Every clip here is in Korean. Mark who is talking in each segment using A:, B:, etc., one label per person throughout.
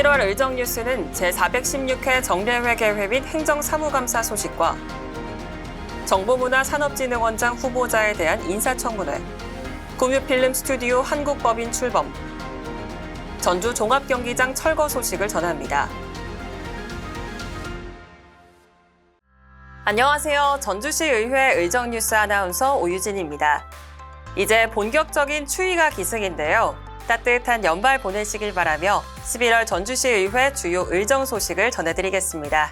A: 11월 의정뉴스는 제416회 정례회 개회 및 행정사무감사 소식과 정보문화산업진흥원장 후보자에 대한 인사청문회, 구뮤필름 스튜디오 한국법인 출범, 전주 종합경기장 철거 소식을 전합니다. 안녕하세요. 전주시 의회 의정뉴스 아나운서 오유진입니다. 이제 본격적인 추위가 기승인데요. 따뜻한 연말 보내시길 바라며 11월 전주시 의회 주요 의정 소식을 전해드리겠습니다.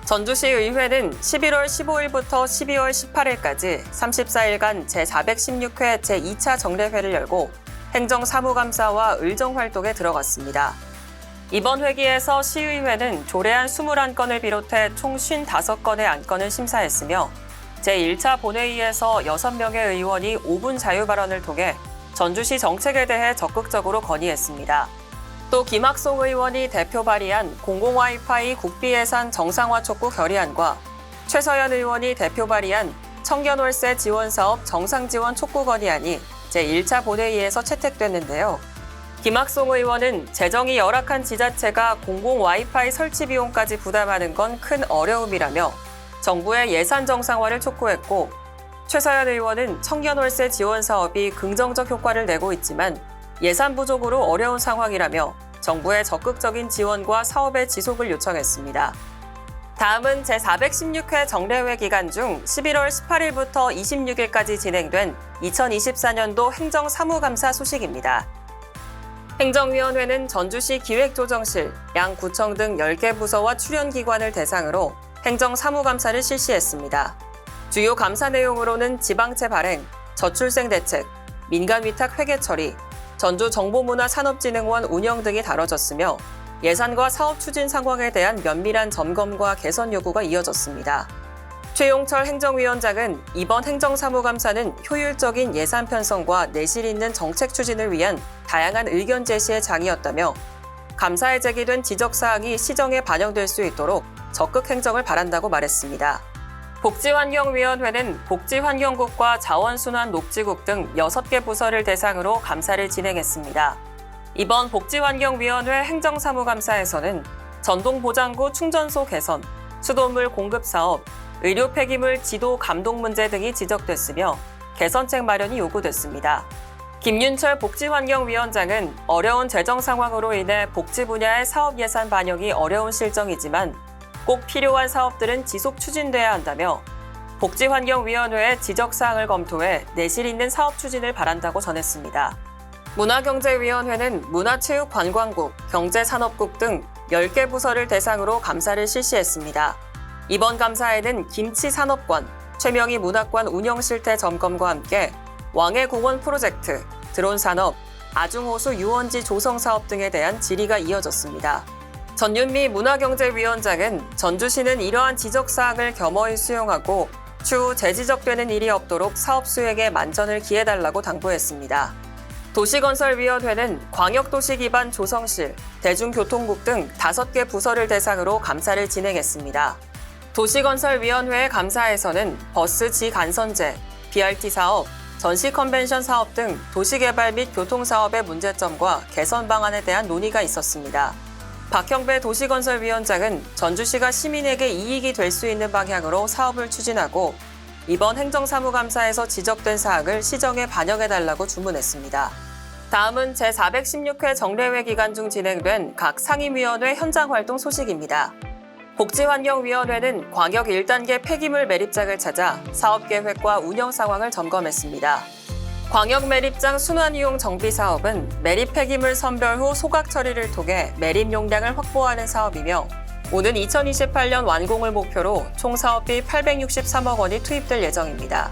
A: 전주시 의회는 11월 15일부터 12월 18일까지 34일간 제416회 제2차 정례회를 열고 행정사무감사와 의정활동에 들어갔습니다. 이번 회기에서 시의회는 조례안 21건을 비롯해 총 55건의 안건을 심사했으며 제1차 본회의에서 6명의 의원이 5분 자유발언을 통해 전주시 정책에 대해 적극적으로 건의했습니다. 또 김학송 의원이 대표 발의한 공공 와이파이 국비 예산 정상화 촉구 결의안과 최서연 의원이 대표 발의한 청년월세 지원사업 정상지원 촉구 건의안이 제1차 본회의에서 채택됐는데요. 김학송 의원은 재정이 열악한 지자체가 공공 와이파이 설치 비용까지 부담하는 건 큰 어려움이라며 정부의 예산 정상화를 촉구했고, 최서연 의원은 청년월세 지원 사업이 긍정적 효과를 내고 있지만 예산 부족으로 어려운 상황이라며 정부의 적극적인 지원과 사업의 지속을 요청했습니다. 다음은 제416회 정례회 기간 중 11월 18일부터 26일까지 진행된 2024년도 행정사무감사 소식입니다. 행정위원회는 전주시 기획조정실, 양구청 등 10개 부서와 출연기관을 대상으로 행정사무감사를 실시했습니다. 주요 감사 내용으로는 지방채 발행, 저출생 대책, 민간위탁 회계 처리, 전주 정보문화산업진흥원 운영 등이 다뤄졌으며 예산과 사업 추진 상황에 대한 면밀한 점검과 개선 요구가 이어졌습니다. 최용철 행정위원장은 이번 행정사무감사는 효율적인 예산 편성과 내실 있는 정책 추진을 위한 다양한 의견 제시의 장이었다며 감사에 제기된 지적사항이 시정에 반영될 수 있도록 적극 행정을 바란다고 말했습니다. 복지환경위원회는 복지환경국과 자원순환녹지국 등 6개 부서를 대상으로 감사를 진행했습니다. 이번 복지환경위원회 행정사무감사에서는 전동보장구 충전소 개선, 수돗물 공급 사업, 의료 폐기물 지도 감독 문제 등이 지적됐으며 개선책 마련이 요구됐습니다. 김윤철 복지환경위원장은 어려운 재정 상황으로 인해 복지 분야의 사업 예산 반영이 어려운 실정이지만 꼭 필요한 사업들은 지속 추진돼야 한다며 복지환경위원회의 지적사항을 검토해 내실 있는 사업 추진을 바란다고 전했습니다. 문화경제위원회는 문화체육관광국, 경제산업국 등 10개 부서를 대상으로 감사를 실시했습니다. 이번 감사에는 김치산업관, 최명희 문학관 운영실태 점검과 함께 왕해공원 프로젝트, 드론산업, 아중호수 유원지 조성 사업 등에 대한 질의가 이어졌습니다. 전윤미 문화경제위원장은 전주시는 이러한 지적사항을 겸허히 수용하고 추후 재지적되는 일이 없도록 사업 수행에 만전을 기해달라고 당부했습니다. 도시건설위원회는 광역도시 기반 조성실, 대중교통국 등 5개 부서를 대상으로 감사를 진행했습니다. 도시건설위원회의 감사에서는 버스 지간선제, BRT 사업, 전시 컨벤션 사업 등 도시개발 및 교통사업의 문제점과 개선 방안에 대한 논의가 있었습니다. 박형배 도시건설위원장은 전주시가 시민에게 이익이 될 수 있는 방향으로 사업을 추진하고 이번 행정사무감사에서 지적된 사항을 시정에 반영해달라고 주문했습니다. 다음은 제416회 정례회 기간 중 진행된 각 상임위원회 현장활동 소식입니다. 복지환경위원회는 광역 1단계 폐기물 매립장을 찾아 사업계획과 운영 상황을 점검했습니다. 광역 매립장 순환이용 정비 사업은 매립 폐기물 선별 후 소각 처리를 통해 매립 용량을 확보하는 사업이며 오는 2028년 완공을 목표로 총 사업비 863억 원이 투입될 예정입니다.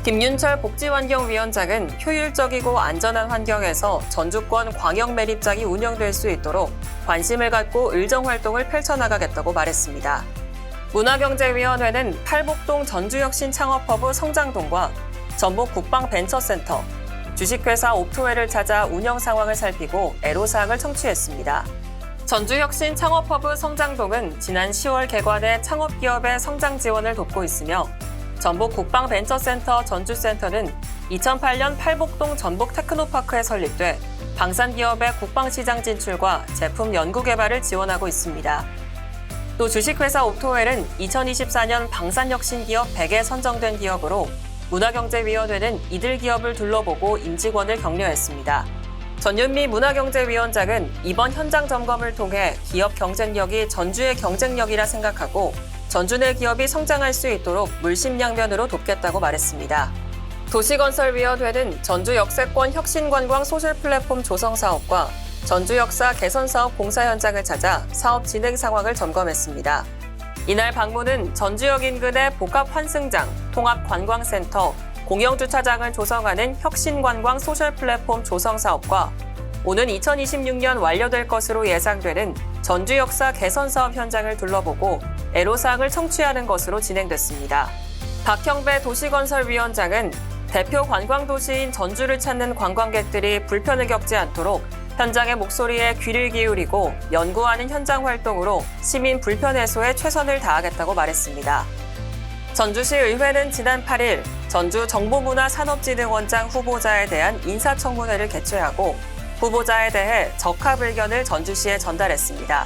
A: 김윤철 복지환경위원장은 효율적이고 안전한 환경에서 전주권 광역 매립장이 운영될 수 있도록 관심을 갖고 의정활동을 펼쳐나가겠다고 말했습니다. 문화경제위원회는 팔복동 전주혁신창업허브 성장동과 전북 국방벤처센터, 주식회사 옵토웨를 찾아 운영 상황을 살피고 애로사항을 청취했습니다. 전주혁신 창업허브 성장동은 지난 10월 개관해 창업기업의 성장 지원을 돕고 있으며 전북 국방벤처센터 전주센터는 2008년 팔복동 전북테크노파크에 설립돼 방산기업의 국방시장 진출과 제품 연구 개발을 지원하고 있습니다. 또 주식회사 옵토웰은 2024년 방산혁신기업 100에 선정된 기업으로 문화경제위원회는 이들 기업을 둘러보고 임직원을 격려했습니다. 전윤미 문화경제위원장은 이번 현장 점검을 통해 기업 경쟁력이 전주의 경쟁력이라 생각하고 전주 내 기업이 성장할 수 있도록 물심양면으로 돕겠다고 말했습니다. 도시건설위원회는 전주 역세권 혁신관광 소셜플랫폼 조성 사업과 전주 역사 개선 사업 공사 현장을 찾아 사업 진행 상황을 점검했습니다. 이날 방문은 전주역 인근의 복합환승장, 통합관광센터, 공영주차장을 조성하는 혁신관광 소셜플랫폼 조성 사업과 오는 2026년 완료될 것으로 예상되는 전주 역사 개선 사업 현장을 둘러보고 애로사항을 청취하는 것으로 진행됐습니다. 박형배 도시건설위원장은 대표 관광도시인 전주를 찾는 관광객들이 불편을 겪지 않도록 현장의 목소리에 귀를 기울이고 연구하는 현장 활동으로 시민 불편 해소에 최선을 다하겠다고 말했습니다. 전주시 의회는 지난 8일 전주 정보문화산업진흥원장 후보자에 대한 인사청문회를 개최하고 후보자에 대해 적합 의견을 전주시에 전달했습니다.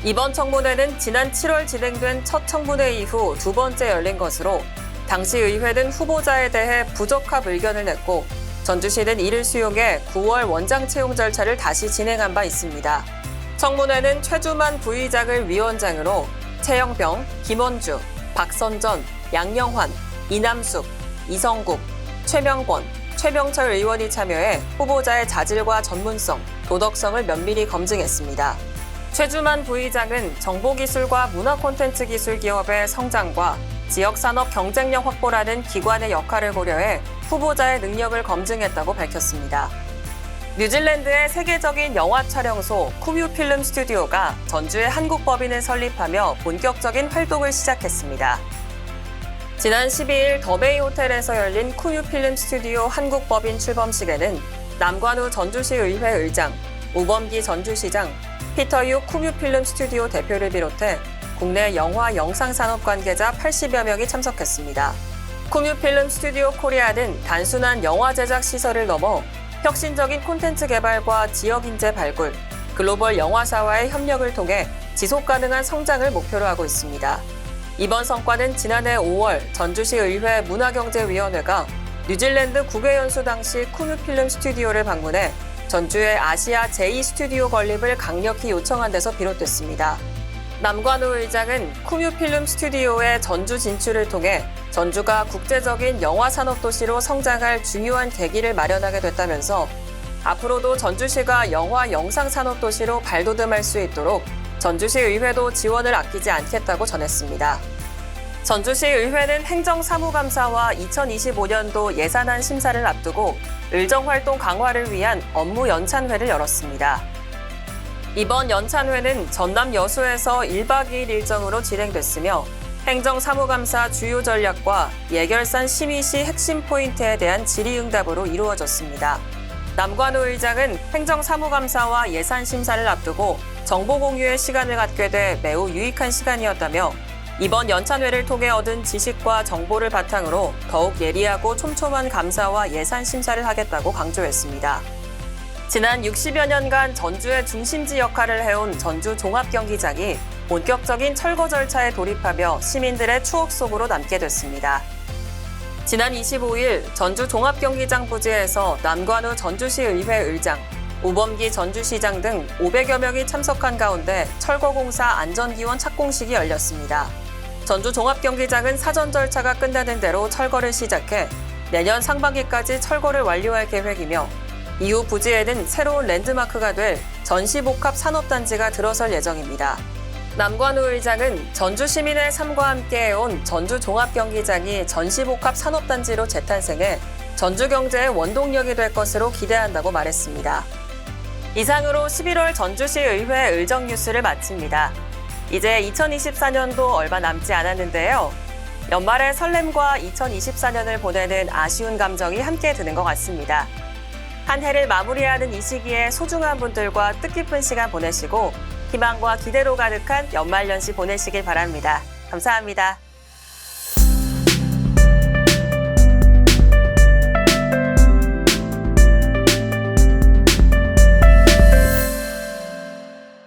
A: 이번 청문회는 지난 7월 진행된 첫 청문회 이후 두 번째 열린 것으로 당시 의회는 후보자에 대해 부적합 의견을 냈고 전주시는 이를 수용해 9월 원장 채용 절차를 다시 진행한 바 있습니다. 청문회는 최주만 부의장을 위원장으로 최영병, 김원주, 박선전, 양영환, 이남숙, 이성국, 최명권, 최병철 의원이 참여해 후보자의 자질과 전문성, 도덕성을 면밀히 검증했습니다. 최주만 부의장은 정보기술과 문화콘텐츠 기술 기업의 성장과 지역산업 경쟁력 확보라는 기관의 역할을 고려해 후보자의 능력을 검증했다고 밝혔습니다. 뉴질랜드의 세계적인 영화 촬영소 쿠뮤 필름 스튜디오가 전주에 한국 법인을 설립하며 본격적인 활동을 시작했습니다. 지난 12일 더베이 호텔에서 열린 쿠뮤 필름 스튜디오 한국 법인 출범식에는 남관우 전주시 의회 의장, 우범기 전주시장, 피터유 쿠뮤 필름 스튜디오 대표를 비롯해 국내 영화 영상산업 관계자 80여 명이 참석했습니다. 쿠뮤 필름 스튜디오 코리아는 단순한 영화 제작 시설을 넘어 혁신적인 콘텐츠 개발과 지역 인재 발굴, 글로벌 영화사와의 협력을 통해 지속 가능한 성장을 목표로 하고 있습니다. 이번 성과는 지난해 5월 전주시 의회 문화경제위원회가 뉴질랜드 국외연수 당시 쿠뮤 필름 스튜디오를 방문해 전주의 아시아 제2스튜디오 건립을 강력히 요청한 데서 비롯됐습니다. 남관우 의장은 쿠뮤 필름 스튜디오의 전주 진출을 통해 전주가 국제적인 영화 산업 도시로 성장할 중요한 계기를 마련하게 됐다면서 앞으로도 전주시가 영화 영상 산업 도시로 발돋움할 수 있도록 전주시 의회도 지원을 아끼지 않겠다고 전했습니다. 전주시 의회는 행정사무감사와 2025년도 예산안 심사를 앞두고 의정활동 강화를 위한 업무 연찬회를 열었습니다. 이번 연찬회는 전남 여수에서 1박 2일 일정으로 진행됐으며 행정사무감사 주요 전략과 예결산 심의 시 핵심 포인트에 대한 질의응답으로 이루어졌습니다. 남관우 의장은 행정사무감사와 예산 심사를 앞두고 정보 공유의 시간을 갖게 돼 매우 유익한 시간이었다며 이번 연찬회를 통해 얻은 지식과 정보를 바탕으로 더욱 예리하고 촘촘한 감사와 예산 심사를 하겠다고 강조했습니다. 지난 60여 년간 전주의 중심지 역할을 해온 전주 종합경기장이 본격적인 철거 절차에 돌입하며 시민들의 추억 속으로 남게 됐습니다. 지난 25일 전주 종합경기장 부지에서 남관우 전주시 의회 의장, 우범기 전주시장 등 500여 명이 참석한 가운데 철거공사 안전기원 착공식이 열렸습니다. 전주 종합경기장은 사전 절차가 끝나는 대로 철거를 시작해 내년 상반기까지 철거를 완료할 계획이며 이후 부지에는 새로운 랜드마크가 될 전시복합 산업단지가 들어설 예정입니다. 남관우 의장은 전주 시민의 삶과 함께해온 전주 종합경기장이 전시복합 산업단지로 재탄생해 전주 경제의 원동력이 될 것으로 기대한다고 말했습니다. 이상으로 11월 전주시 의회 의정 뉴스를 마칩니다. 이제 2024년도 얼마 남지 않았는데요. 연말의 설렘과 2024년을 보내는 아쉬운 감정이 함께 드는 것 같습니다. 한 해를 마무리하는 이 시기에 소중한 분들과 뜻깊은 시간 보내시고 희망과 기대로 가득한 연말연시 보내시길 바랍니다. 감사합니다.